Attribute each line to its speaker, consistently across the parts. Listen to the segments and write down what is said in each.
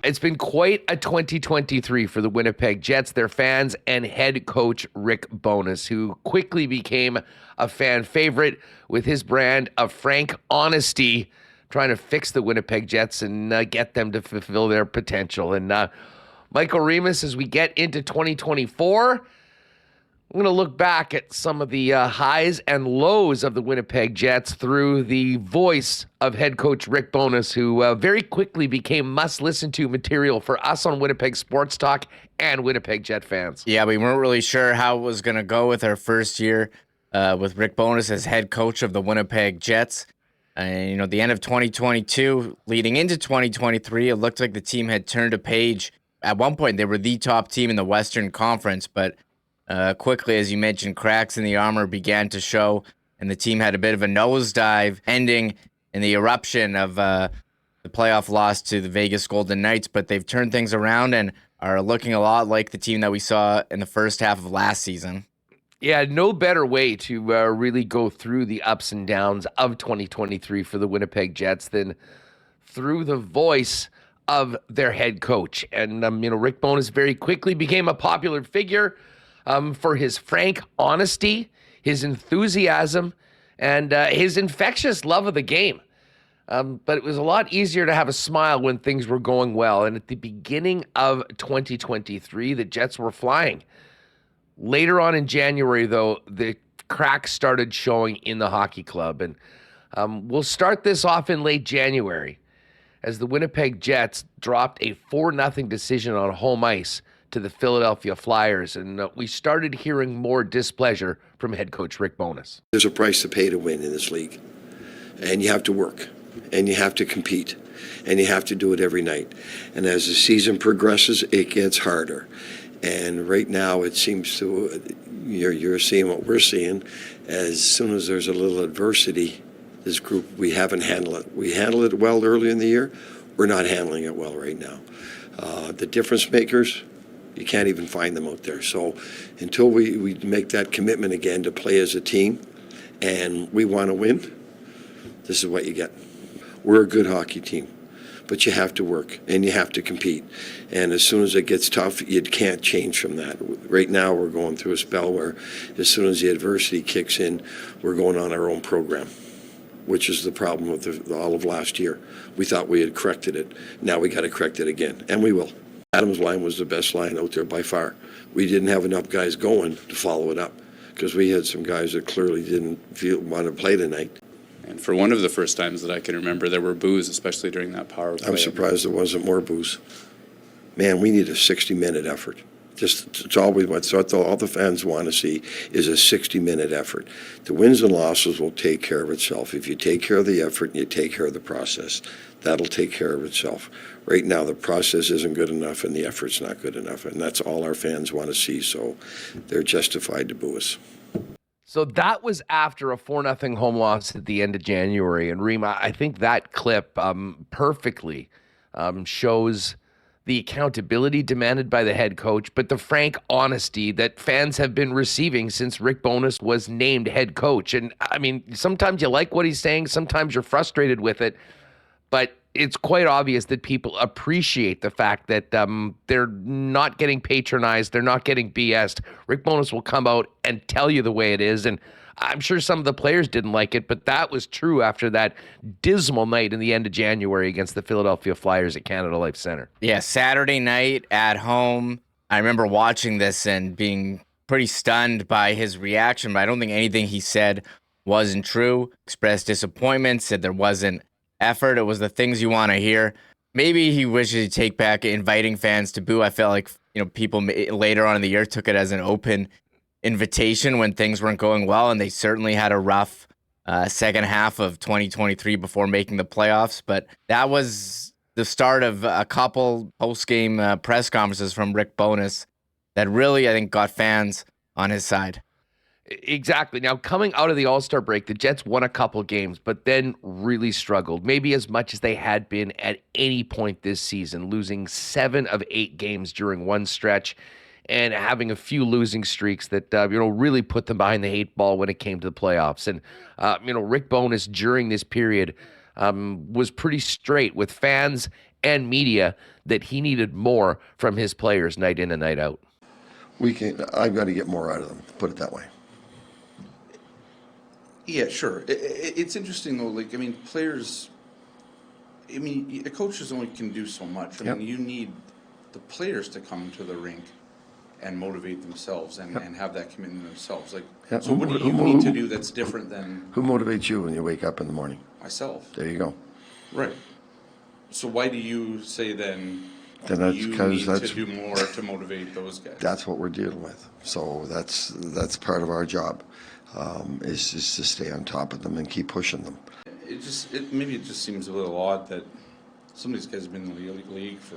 Speaker 1: It's been quite a 2023 for the Winnipeg Jets, their fans, and head coach Rick Bowness, who quickly became a fan favorite with his brand of frank honesty, trying to fix the Winnipeg Jets and get them to fulfill their potential. And Michael Remis, as we get into 2024, I'm going to look back at some of the highs and lows of the Winnipeg Jets through the voice of head coach Rick Bowness, who very quickly became must-listen-to material for us on Winnipeg Sports Talk and Winnipeg Jet fans.
Speaker 2: Yeah, we weren't really sure how it was going to go with our first year with Rick Bowness as head coach of the Winnipeg Jets. And, the end of 2022, leading into 2023, it looked like the team had turned a page. At one point, they were the top team in the Western Conference, but quickly, as you mentioned, cracks in the armor began to show, and the team had a bit of a nosedive, ending in the eruption of the playoff loss to the Vegas Golden Knights. But they've turned things around and are looking a lot like the team that we saw in the first half of last season.
Speaker 1: Yeah, no better way to really go through the ups and downs of 2023 for the Winnipeg Jets than through the voice of their head coach. And, Rick Bowness very quickly became a popular figure for his frank honesty, his enthusiasm, and his infectious love of the game. But it was a lot easier to have a smile when things were going well. And at the beginning of 2023, the Jets were flying. Later on in January, though, the cracks started showing in the hockey club. And we'll start this off in late January as the Winnipeg Jets dropped a 4-0 decision on home ice to the Philadelphia Flyers, and we started hearing more displeasure from head coach Rick Bowness.
Speaker 3: There's a price to pay to win in this league, and you have to work, and you have to compete, and you have to do it every night. And as the season progresses, it gets harder. And right now, it seems to, you're seeing what we're seeing. As soon as there's a little adversity, this group, we haven't handled it. We handled it well early in the year. We're not handling it well right now. The difference makers, you can't even find them out there. So until we make that commitment again to play as a team and we want to win, this is what you get. We're a good hockey team, but you have to work and you have to compete. And as soon as it gets tough, you can't change from that. Right now we're going through a spell where as soon as the adversity kicks in, we're going on our own program, which is the problem with all of last year. We thought we had corrected it. Now we got to correct it again, and we will. Adams' line was the best line out there by far. We didn't have enough guys going to follow it up because we had some guys that clearly didn't want to play tonight.
Speaker 4: And for one of the first times that I can remember, there were boos, especially during that power play.
Speaker 3: I'm surprised there wasn't more boos. Man, we need a 60-minute effort. It's all we want. So all the fans want to see is a 60-minute effort. The wins and losses will take care of itself. If you take care of the effort and you take care of the process, that'll take care of itself. Right now, the process isn't good enough and the effort's not good enough, and that's all our fans want to see, so they're justified to boo us.
Speaker 1: So that was after a 4-0 home loss at the end of January. And Rima, I think that clip perfectly shows the accountability demanded by the head coach, but the frank honesty that fans have been receiving since Rick Bowness was named head coach. And I mean, sometimes you like what he's saying, sometimes you're frustrated with it, but it's quite obvious that people appreciate the fact that they're not getting patronized, they're not getting BS'd. Rick Bowness will come out and tell you the way it is, and I'm sure some of the players didn't like it, but that was true after that dismal night in the end of January against the Philadelphia Flyers at Canada Life Center.
Speaker 2: Yeah, Saturday night at home. I remember watching this and being pretty stunned by his reaction, but I don't think anything he said wasn't true. Expressed disappointment, said there wasn't effort. It was the things you want to hear. Maybe he wishes he'd take back inviting fans to boo. I felt like people later on in the year took it as an open invitation when things weren't going well, and they certainly had a rough second half of 2023 before making the playoffs. But that was the start of a couple post-game press conferences from Rick Bowness that really, I think, got fans on his side.
Speaker 1: Exactly. Now, coming out of the All-Star break, the Jets won a couple games, but then really struggled, maybe as much as they had been at any point this season, losing 7 of 8 games during one stretch and having a few losing streaks that, really put them behind the 8 ball when it came to the playoffs. And, Rick Bowness during this period was pretty straight with fans and media that he needed more from his players night in and night out.
Speaker 3: I've got to get more out of them, put it that way.
Speaker 5: Yeah, sure. It's interesting though. Like, I mean, players. I mean, a coaches only can do so much. I mean, you need the players to come to the rink and motivate themselves and have that commitment themselves. Like, so what do you need to do that's different than
Speaker 3: Who motivates you when you wake up in the morning?
Speaker 5: myself?
Speaker 3: There you go.
Speaker 5: Right. So why do you say then
Speaker 3: That's
Speaker 5: you
Speaker 3: because
Speaker 5: need to do more to motivate those guys?
Speaker 3: That's what we're dealing with. So that's part of our job, is just to stay on top of them and keep pushing them.
Speaker 5: Maybe it just seems a little odd that some of these guys have been in the league for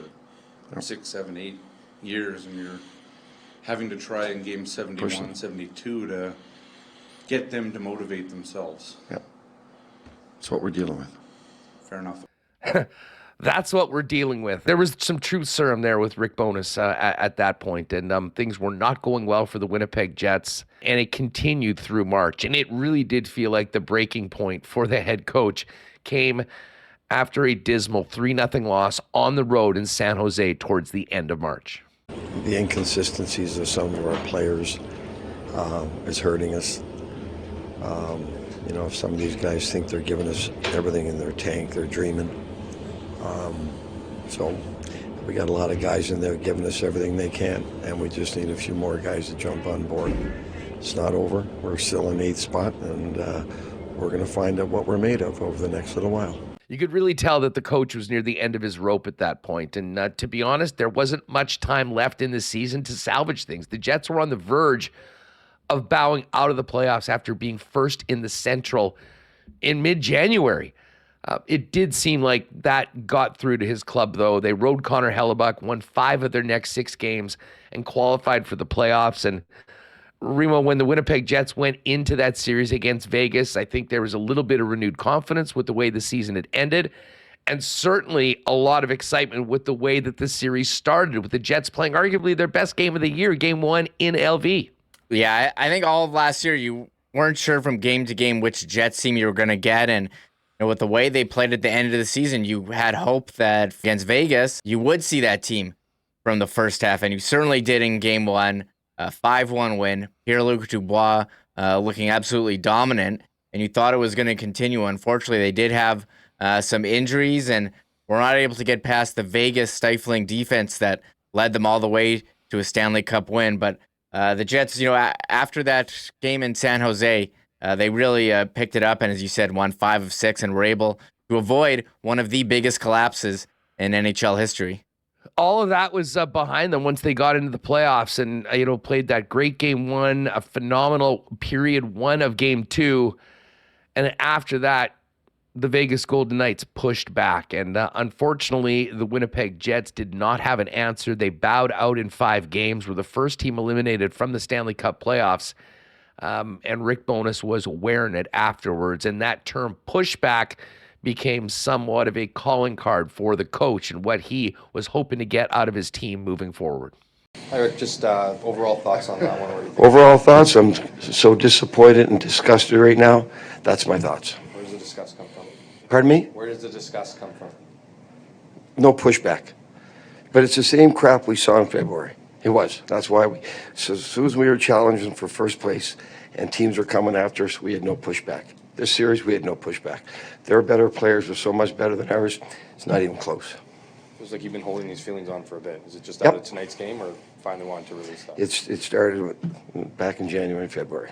Speaker 5: 6, 7, 8 years, and you're having to try in game 71, 72 to get them to motivate themselves.
Speaker 3: Yeah, that's what we're dealing with.
Speaker 5: Fair enough.
Speaker 1: That's what we're dealing with. There was some truth serum there with Rick Bowness at that point, and things were not going well for the Winnipeg Jets, and it continued through March. And it really did feel like the breaking point for the head coach came after a dismal 3-0 loss on the road in San Jose towards the end of March.
Speaker 3: The inconsistencies of some of our players is hurting us. If some of these guys think they're giving us everything in their tank, they're dreaming. So we got a lot of guys in there giving us everything they can, and we just need a few more guys to jump on board. It's not over. We're still in 8th spot, and we're going to find out what we're made of over the next little while.
Speaker 1: You could really tell that the coach was near the end of his rope at that point. And to be honest, there wasn't much time left in the season to salvage things. The Jets were on the verge of bowing out of the playoffs after being first in the Central in mid-January. It did seem like that got through to his club, though. They rode Connor Hellebuyck, won 5 of their next 6 games, and qualified for the playoffs. And Remo, when the Winnipeg Jets went into that series against Vegas, I think there was a little bit of renewed confidence with the way the season had ended, and certainly a lot of excitement with the way that the series started, with the Jets playing arguably their best game of the year, Game 1 in LV.
Speaker 2: Yeah, I think all of last year you weren't sure from game to game which Jets team you were going to get, and with the way they played at the end of the season, you had hope that against Vegas, you would see that team from the first half, and you certainly did in Game 1. 5-1 win. Pierre-Luc Dubois looking absolutely dominant, and you thought it was going to continue. Unfortunately, they did have some injuries, and were not able to get past the Vegas stifling defense that led them all the way to a Stanley Cup win. But the Jets, after that game in San Jose, they really picked it up, and as you said, won 5 of 6 and were able to avoid one of the biggest collapses in NHL history.
Speaker 1: All of that was behind them once they got into the playoffs and, played that great Game 1, a phenomenal period 1 of Game 2. And after that, the Vegas Golden Knights pushed back. And unfortunately, the Winnipeg Jets did not have an answer. They bowed out in 5 games, were the first team eliminated from the Stanley Cup playoffs. And Rick Bowness was wearing it afterwards. And that term pushback became somewhat of a calling card for the coach and what he was hoping to get out of his team moving forward.
Speaker 6: Hi, Rick, just overall thoughts on that one. What do you think?
Speaker 3: Overall thoughts, I'm so disappointed and disgusted right now. That's my thoughts.
Speaker 6: Where does the disgust come from?
Speaker 3: Pardon me?
Speaker 6: Where does the disgust come from?
Speaker 3: No pushback. But it's the same crap we saw in February. It was. That's why so as soon as we were challenging for first place and teams were coming after us, we had no pushback. This series, we had no pushback. Their better players were so much better than ours, it's not even close.
Speaker 6: Feels like you've been holding these feelings on for a bit. Is it just
Speaker 3: Yep.
Speaker 6: out of tonight's game, or finally wanting to release that?
Speaker 3: It started back in January and February.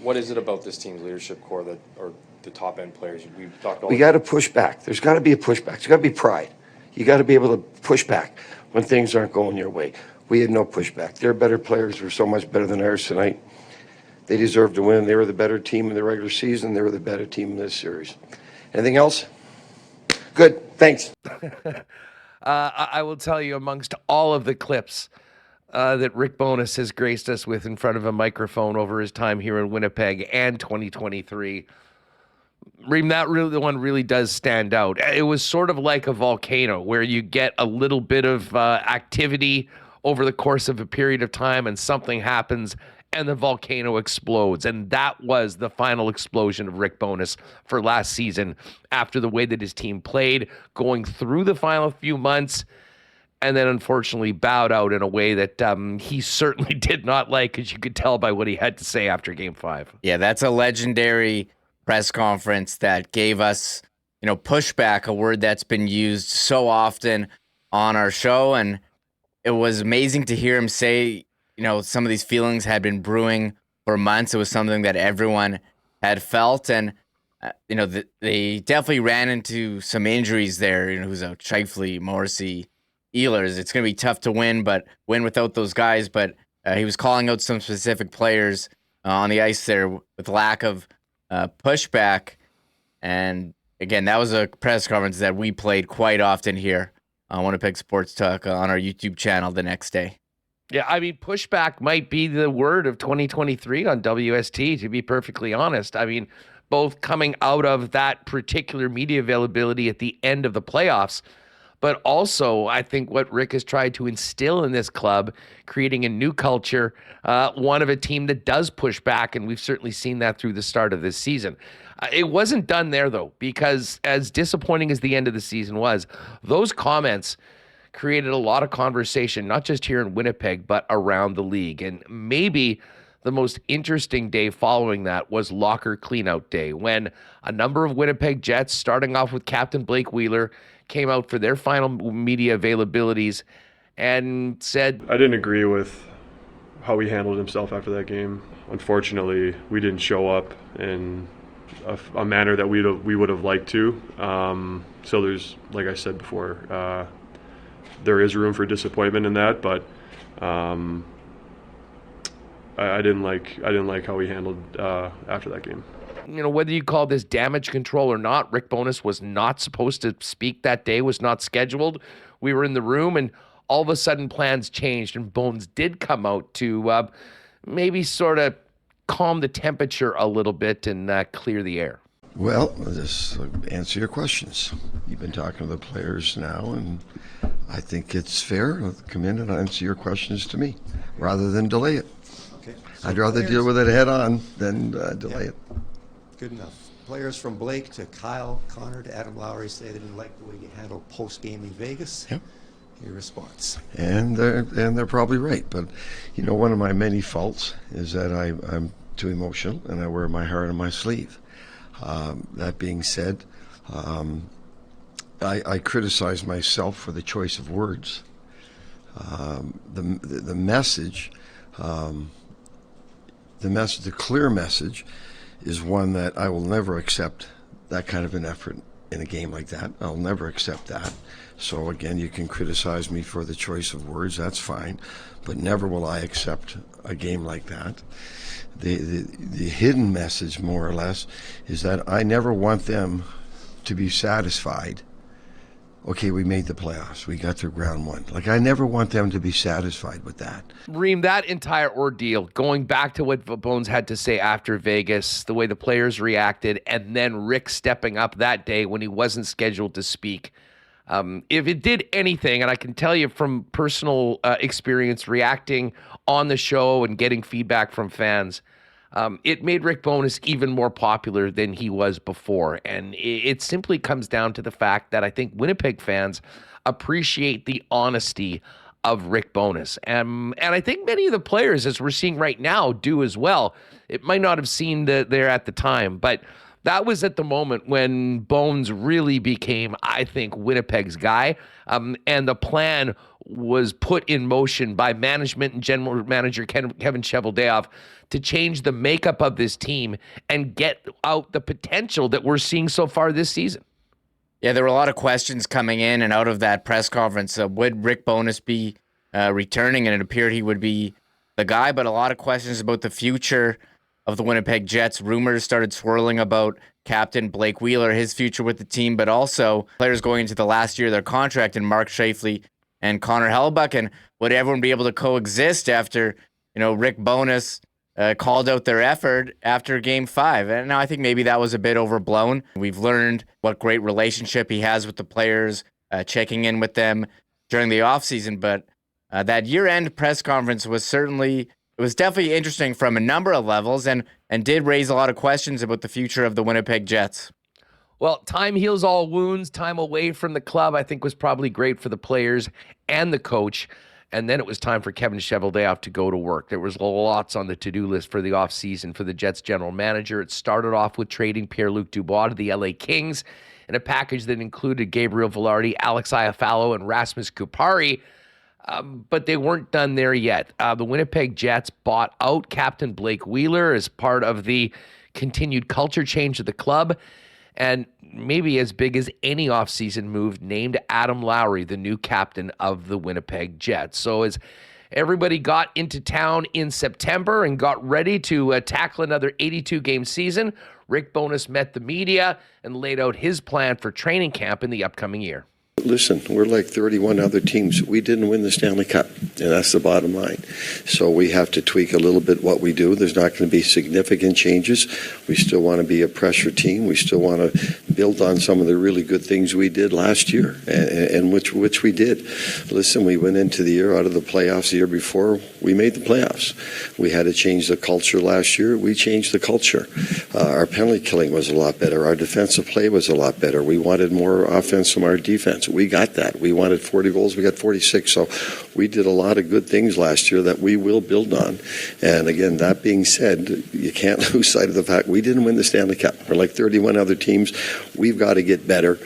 Speaker 6: What is it about this team's leadership core or the top end players? We've talked all
Speaker 3: We got to push back. There's got to be a pushback. There's got to be pride. You got to be able to push back when things aren't going your way. We had no pushback. Their better players were so much better than ours tonight. They deserved to win. They were the better team in the regular season. They were the better team in this series. Anything else? Good. Thanks.
Speaker 1: I will tell you, amongst all of the clips that Rick Bowness has graced us with in front of a microphone over his time here in Winnipeg and 2023, Reem, the one really does stand out. It was sort of like a volcano where you get a little bit of activity over the course of a period of time and something happens and the volcano explodes. And that was the final explosion of Rick Bowness for last season after the way that his team played, going through the final few months, and then unfortunately bowed out in a way that he certainly did not like, as you could tell by what he had to say after Game 5.
Speaker 2: Yeah, that's a legendary press conference that gave us, pushback, a word that's been used so often on our show. And it was amazing to hear him say, some of these feelings had been brewing for months. It was something that everyone had felt. And, they definitely ran into some injuries there. Who's out? Scheifele, Morrissey, Ehlers. It's going to be tough to win without those guys. But he was calling out some specific players on the ice there with lack of pushback. And again, that was a press conference that we played quite often here on Winnipeg Sports Talk on our YouTube channel the next day.
Speaker 1: Yeah, I mean, pushback might be the word of 2023 on WST, to be perfectly honest. I mean, both coming out of that particular media availability at the end of the playoffs, but also I think what Rick has tried to instill in this club, creating a new culture, one of a team that does push back, and we've certainly seen that through the start of this season. It wasn't done there, though, because as disappointing as the end of the season was, those comments created a lot of conversation, not just here in Winnipeg, but around the league. And maybe the most interesting day following that was locker cleanout day, when a number of Winnipeg Jets, starting off with Captain Blake Wheeler, came out for their final media availabilities and said,
Speaker 7: I didn't agree with how he handled himself after that game. Unfortunately, we didn't show up in a manner that we would have liked to. So there's, like I said before, there is room for disappointment in that, but I didn't like how he handled after that game.
Speaker 1: Whether you call this damage control or not, Rick Bowness was not supposed to speak that day, was not scheduled. We were in the room, and all of a sudden plans changed, and Bones did come out to maybe sort of calm the temperature a little bit and clear the air.
Speaker 3: Well, I'll just answer your questions. You've been talking to the players now, and I think it's fair. I'll come in and answer your questions to me rather than delay it.
Speaker 8: Okay. So
Speaker 3: I'd rather deal with it head on than delay it.
Speaker 8: Good enough. Players from Blake to Kyle, Connor to Adam Lowry say they didn't like the way you handled post-game in Vegas.
Speaker 3: Yep.
Speaker 8: Your response?
Speaker 3: And they're probably right. But, one of my many faults is that I'm too emotional and I wear my heart on my sleeve. That being said, I criticize myself for the choice of words. The message, the clear message, is one that I will never accept that kind of an effort in a game like that. I'll never accept that. So again, you can criticize me for the choice of words. That's fine, but never will I accept a game like that. The hidden message, more or less, is that I never want them to be satisfied. Okay, we made the playoffs. We got through round one. I never want them to be satisfied with that.
Speaker 1: Reem, that entire ordeal, going back to what Bones had to say after Vegas, the way the players reacted, and then Rick stepping up that day when he wasn't scheduled to speak. If it did anything, and I can tell you from personal experience reacting on the show and getting feedback from fans, it made Rick Bowness even more popular than he was before. And it simply comes down to the fact that I think Winnipeg fans appreciate the honesty of Rick Bowness. And I think many of the players, as we're seeing right now, do as well. It might not have seemed there at the time, but that was at the moment when Bones really became, I think, Winnipeg's guy. And the plan was put in motion by management and general manager Kevin Cheveldayoff to change the makeup of this team and get out the potential that we're seeing so far this season.
Speaker 2: Yeah, there were a lot of questions coming in and out of that press conference. Would Rick Bowness be returning? And it appeared he would be the guy, but a lot of questions about the future of the Winnipeg Jets. Rumors started swirling about Captain Blake Wheeler, his future with the team, but also players going into the last year of their contract, and Mark Scheifele and Connor Hellebuyck. And would everyone be able to coexist after, Rick Bowness called out their effort after Game 5? And now I think maybe that was a bit overblown. We've learned what great relationship he has with the players, checking in with them during the offseason. But that year-end press conference was certainly It was definitely interesting from a number of levels and did raise a lot of questions about the future of the Winnipeg Jets.
Speaker 1: Well, time heals all wounds. Time away from the club, I think, was probably great for the players and the coach. And then it was time for Kevin Cheveldayoff to go to work. There was lots on the to-do list for the offseason for the Jets general manager. It started off with trading Pierre-Luc Dubois to the LA Kings in a package that included Gabriel Velarde, Alex Iafallo, and Rasmus Kupari. But they weren't done there yet. The Winnipeg Jets bought out Captain Blake Wheeler as part of the continued culture change of the club. And maybe as big as any offseason move, named Adam Lowry the new captain of the Winnipeg Jets. So as everybody got into town in September and got ready to tackle another 82-game season, Rick Bowness met the media and laid out his plan for training camp in the upcoming year.
Speaker 3: Listen, we're like 31 other teams. We didn't win the Stanley Cup, and that's the bottom line. So we have to tweak a little bit what we do. There's not going to be significant changes. We still want to be a pressure team. We still want to build on some of the really good things we did last year, and which we did. Listen, we went into the year out of the playoffs the year before. We made the playoffs. We had to change the culture last year. We changed the culture. Our penalty killing was a lot better. Our defensive play was a lot better. We wanted more offense from our defense. We got that. We wanted 40 goals. We got 46. So we did a lot of good things last year that we will build on. And again, that being said, you can't lose sight of the fact we didn't win the Stanley Cup. We're like 31 other teams. We've got to get better.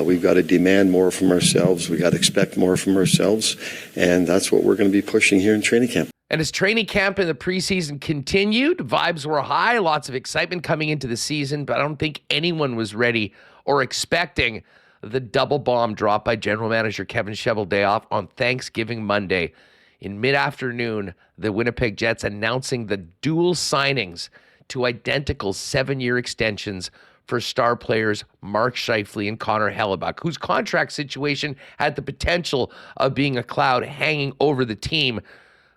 Speaker 3: We've got to demand more from ourselves. We've got to expect more from ourselves. And that's what we're going to be pushing here in training camp.
Speaker 1: And as training camp in the preseason continued, vibes were high, lots of excitement coming into the season, but I don't think anyone was ready or expecting the double bomb drop by general manager Kevin Cheveldayoff on Thanksgiving Monday. In mid-afternoon, the Winnipeg Jets announcing the dual signings to identical 7-year extensions for star players Mark Scheifele and Connor Hellebuyck, whose contract situation had the potential of being a cloud hanging over the team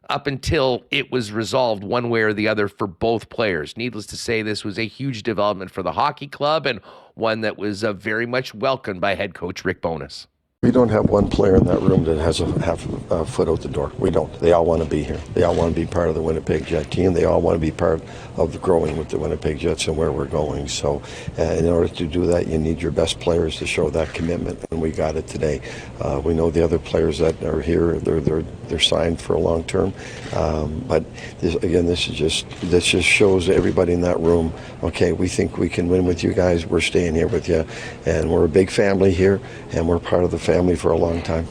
Speaker 1: up until it was resolved one way or the other for both players. Needless to say, this was a huge development for the hockey club and one that was very much welcomed by head coach Rick Bowness.
Speaker 3: We don't have one player in that room that has a half a foot out the door. We don't. They all want to be here. They all want to be part of the Winnipeg Jet team. They all want to be part of growing with the Winnipeg Jets and where we're going. So in order to do that, you need your best players to show that commitment, and we got it today. We know the other players that are here, they're signed for a long term. But this just shows everybody in that room, okay, we think we can win with you guys. We're staying here with you, and we're a big family here, and we're part of the family for a long time.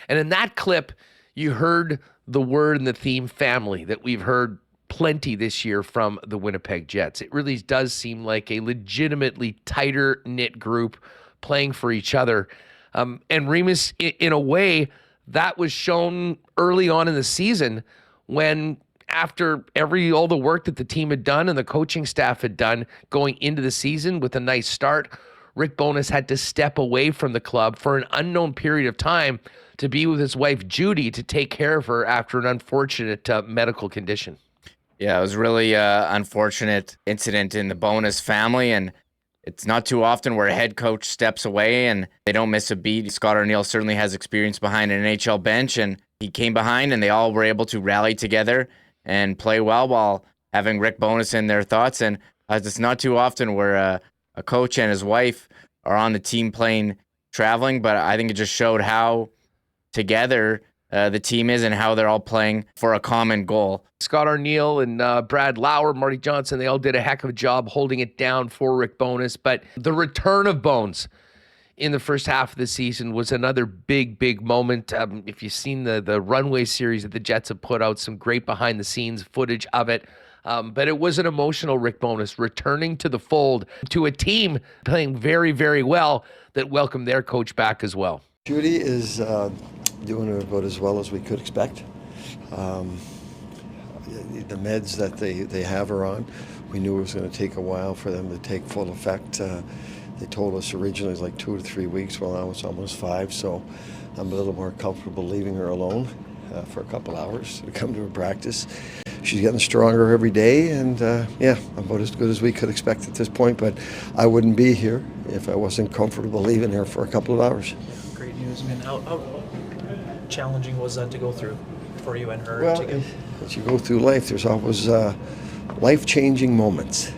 Speaker 1: And in that clip, you heard the word and the theme family that we've heard plenty this year from the Winnipeg Jets. It really does seem like a legitimately tighter knit group playing for each other. And Remis, in a way, that was shown early on in the season when after all the work that the team had done and the coaching staff had done going into the season with a nice start, Rick Bowness had to step away from the club for an unknown period of time to be with his wife, Judy, to take care of her after an unfortunate medical condition.
Speaker 2: Yeah, it was really unfortunate incident in the Bowness family, and it's not too often where a head coach steps away and they don't miss a beat. Scott Arniel certainly has experience behind an NHL bench, and he came behind, and they all were able to rally together and play well while having Rick Bowness in their thoughts. And it's not too often where a coach and his wife are on the team plane traveling, but I think it just showed how together the team is and how they're all playing for a common goal.
Speaker 1: Scott Arniel and Brad Lauer, Marty Johnson, they all did a heck of a job holding it down for Rick Bowness, but the return of Bones in the first half of the season was another big moment. If you've seen the runway series that the Jets have put out, some great behind-the-scenes footage of it. But it was an emotional Rick Bowness returning to the fold to a team playing very, very well that welcomed their coach back as well.
Speaker 3: Judy is doing about as well as we could expect. The meds that they have her on, we knew it was going to take a while for them to take full effect. They told us originally it was like 2 to 3 weeks. Well, now it's almost 5, so I'm a little more comfortable leaving her alone for a couple hours to come to her practice. She's getting stronger every day, and about as good as we could expect at this point, but I wouldn't be here if I wasn't comfortable leaving her for a couple of hours.
Speaker 9: Great news. I mean, how challenging was that to go through for you and her
Speaker 3: Well,
Speaker 9: together?
Speaker 3: as you go through life, there's always life-changing moments.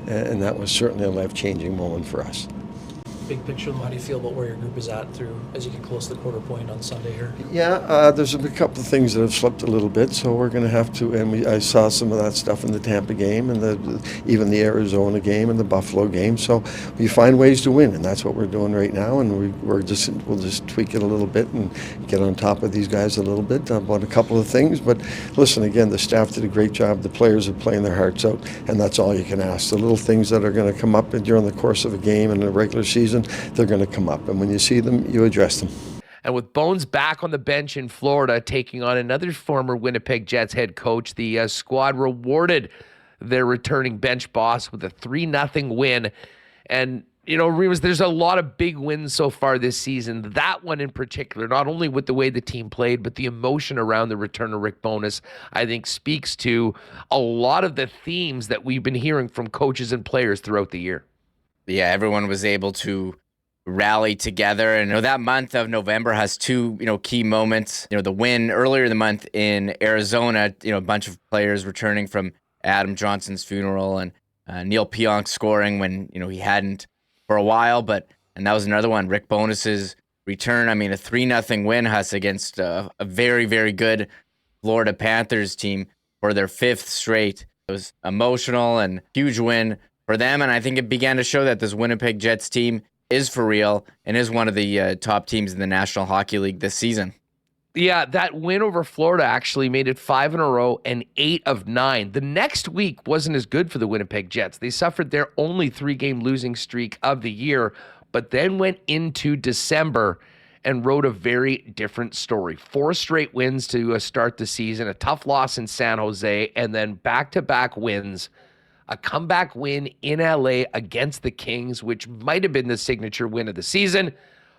Speaker 3: And that was certainly a life-changing moment for us.
Speaker 9: Big picture, how do you feel about where your group is at through as you get close to the quarter point on Sunday here?
Speaker 3: Yeah, there's a couple of things that have slipped a little bit, so we're going to have to. And I saw some of that stuff in the Tampa game, and even the Arizona game and the Buffalo game. So we find ways to win, and that's what we're doing right now. And we'll just tweak it a little bit and get on top of these guys a little bit about a couple of things. But listen, again, the staff did a great job. The players are playing their hearts out, and that's all you can ask. The little things that are going to come up during the course of a game and a regular season, they're going to come up, and when you see them, you address them.
Speaker 1: And with Bones back on the bench in Florida, taking on another former Winnipeg Jets head coach, the squad rewarded their returning bench boss with a 3-0 win. And, Remis, there's a lot of big wins so far this season. That one in particular, not only with the way the team played, but the emotion around the return of Rick Bowness, I think speaks to a lot of the themes that we've been hearing from coaches and players throughout the year.
Speaker 2: Yeah, everyone was able to rally together. And that month of November has two, key moments. The win earlier in the month in Arizona, a bunch of players returning from Adam Johnson's funeral, and Neil Pionk scoring when, he hadn't for a while. And that was another one, Rick Bowness's return. I mean, a 3-0 win, Huss, against a very, very good Florida Panthers team for their 5th straight. It was emotional and huge win for them. And I think it began to show that this Winnipeg Jets team is for real and is one of the top teams in the National Hockey League this season.
Speaker 1: Yeah, that win over Florida actually made it 5 in a row and 8 of 9. The next week wasn't as good for the Winnipeg Jets. They suffered their only 3-game losing streak of the year, but then went into December and wrote a very different story. 4 straight wins to start the season, a tough loss in San Jose, and then back-to-back wins. A comeback win in LA against the Kings, which might have been the signature win of the season,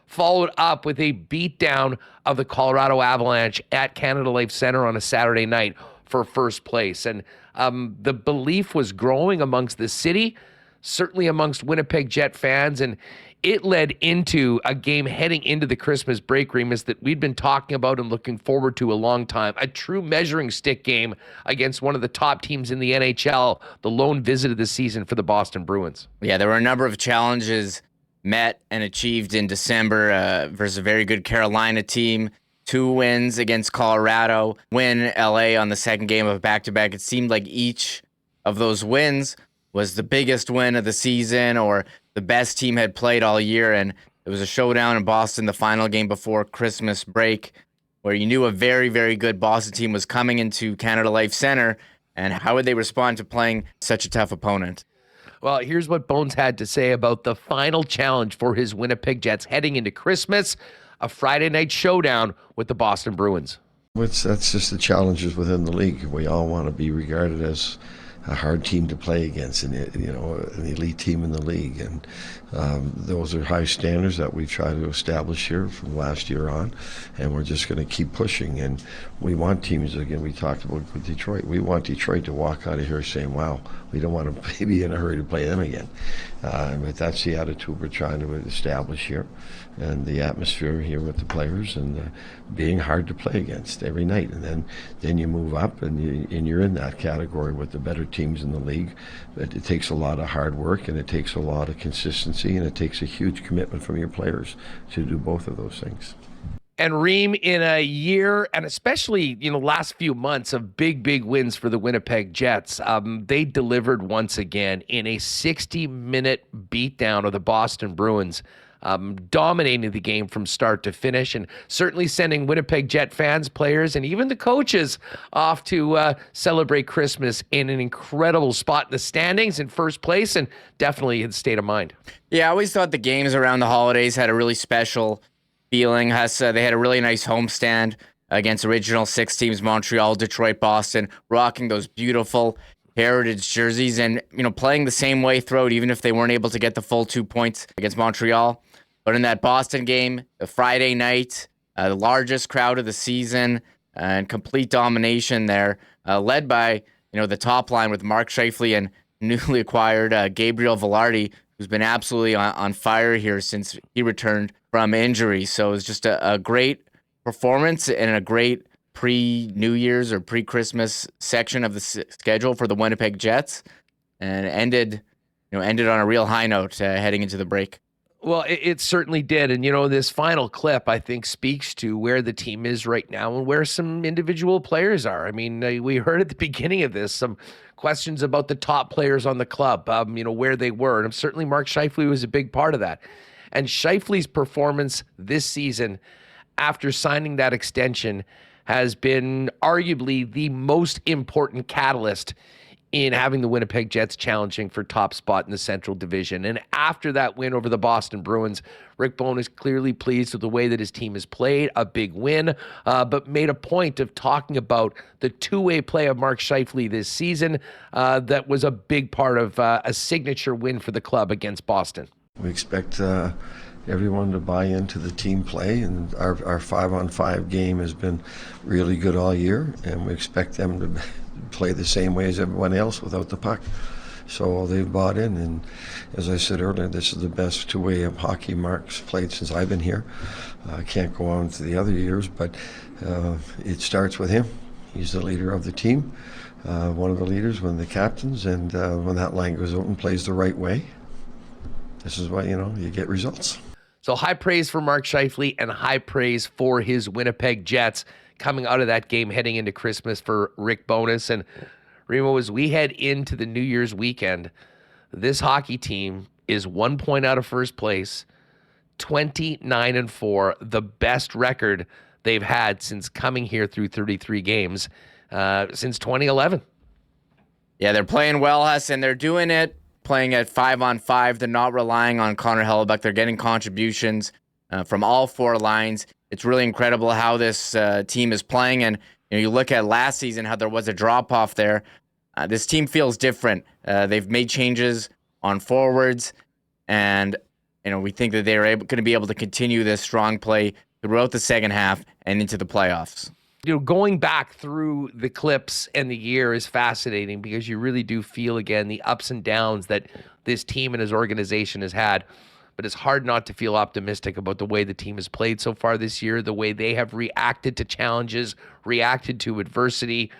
Speaker 1: followed up with a beatdown of the Colorado Avalanche at Canada Life Center on a Saturday night for first place. And the belief was growing amongst the city, certainly amongst Winnipeg Jet fans, and it led into a game heading into the Christmas break, Remis, that we'd been talking about and looking forward to a long time. A true measuring stick game against one of the top teams in the NHL, the lone visit of the season for the Boston Bruins.
Speaker 2: Yeah, there were a number of challenges met and achieved in December versus a very good Carolina team. 2 wins against Colorado, win LA on the second game of back-to-back. It seemed like each of those wins was the biggest win of the season or the best team had played all year. And it was a showdown in Boston, the final game before Christmas break, where you knew a very, very good Boston team was coming into Canada Life Center. And how would they respond to playing such a tough opponent?
Speaker 1: Well, here's what Bones had to say about the final challenge for his Winnipeg Jets heading into Christmas, a Friday night showdown with the Boston Bruins.
Speaker 3: That's just the challenges within the league. We all want to be regarded as a hard team to play against, an elite team in the league, and those are high standards that we try to establish here from last year on, and we're just going to keep pushing. And we want teams, again, we talked about with Detroit, we want Detroit to walk out of here saying, wow, we don't want to be in a hurry to play them again. But that's the attitude we're trying to establish here, and the atmosphere here with the players, and being hard to play against every night. And then you move up, and you're in that category with the better teams in the league. But it takes a lot of hard work, and it takes a lot of consistency, and it takes a huge commitment from your players to do both of those things.
Speaker 1: And Reem, in a year, and especially, last few months of big wins for the Winnipeg Jets, they delivered once again in a 60-minute beatdown of the Boston Bruins, dominating the game from start to finish, and certainly sending Winnipeg Jet fans, players, and even the coaches off to celebrate Christmas in an incredible spot in the standings in first place, and definitely in state of mind.
Speaker 2: Yeah, I always thought the games around the holidays had a really special feeling. They had a really nice homestand against original 6 teams, Montreal, Detroit, Boston, rocking those beautiful heritage jerseys and, playing the same way throughout, even if they weren't able to get the full 2 points against Montreal. But in that Boston game, the Friday night, the largest crowd of the season, and complete domination there, led by, the top line with Mark Scheifele and newly acquired Gabriel Velarde, who's been absolutely on fire here since he returned from injury. So it was just a great performance and a great pre-New Year's or pre-Christmas section of the schedule for the Winnipeg Jets, and ended on a real high note heading into the break.
Speaker 1: Well, it certainly did. And, this final clip, I think, speaks to where the team is right now and where some individual players are. I mean, we heard at the beginning of this some questions about the top players on the club, where they were. And certainly Mark Scheifele was a big part of that. And Scheifele's performance this season after signing that extension has been arguably the most important catalyst in having the Winnipeg Jets challenging for top spot in the Central Division. And after that win over the Boston Bruins, Rick Bowness clearly pleased with the way that his team has played, a big win, but made a point of talking about the two-way play of Mark Scheifele this season that was a big part of a signature win for the club against Boston.
Speaker 3: We expect everyone to buy into the team play, and our 5-on-5 game has been really good all year, and we expect them to play the same way as everyone else without the puck. So they've bought in, and as I said earlier, this is the best two-way of hockey Mark's played since I've been here. I can't go on to the other years, but it starts with him. He's the leader of the team, one of the leaders, one of the captains, and when that line goes out and plays the right way, this is why, you get results.
Speaker 1: So high praise for Mark Scheifele and high praise for his Winnipeg Jets coming out of that game heading into Christmas for Rick Bowness. And Remo, as we head into the New Year's weekend, this hockey team is 1 point out of first place, 29-4, the best record they've had since coming here through 33 games since 2011.
Speaker 2: Yeah, they're playing well, Huss, and they're doing it playing at 5-on-5. They're not relying on Connor Hellebuyck. They're getting contributions from all four lines. It's really incredible how this team is playing. And you look at last season, how there was a drop-off there. This team feels different. They've made changes on forwards, and we think that they're going to be able to continue this strong play throughout the second half and into the playoffs.
Speaker 1: Going back through the clips and the year is fascinating because you really do feel, again, the ups and downs that this team and his organization has had. But it's hard not to feel optimistic about the way the team has played so far this year, the way they have reacted to challenges, reacted to adversity,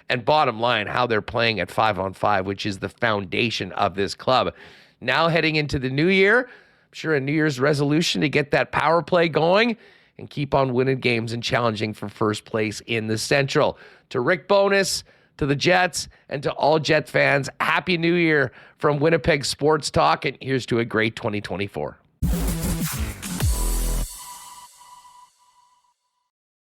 Speaker 1: and bottom line, how they're playing at 5-on-5, which is the foundation of this club. Now heading into the new year, I'm sure a New Year's resolution to get that power play going and keep on winning games and challenging for first place in the Central. To Rick Bowness, to the Jets, and to all Jet fans, Happy New Year from Winnipeg Sports Talk, and here's to a great 2024.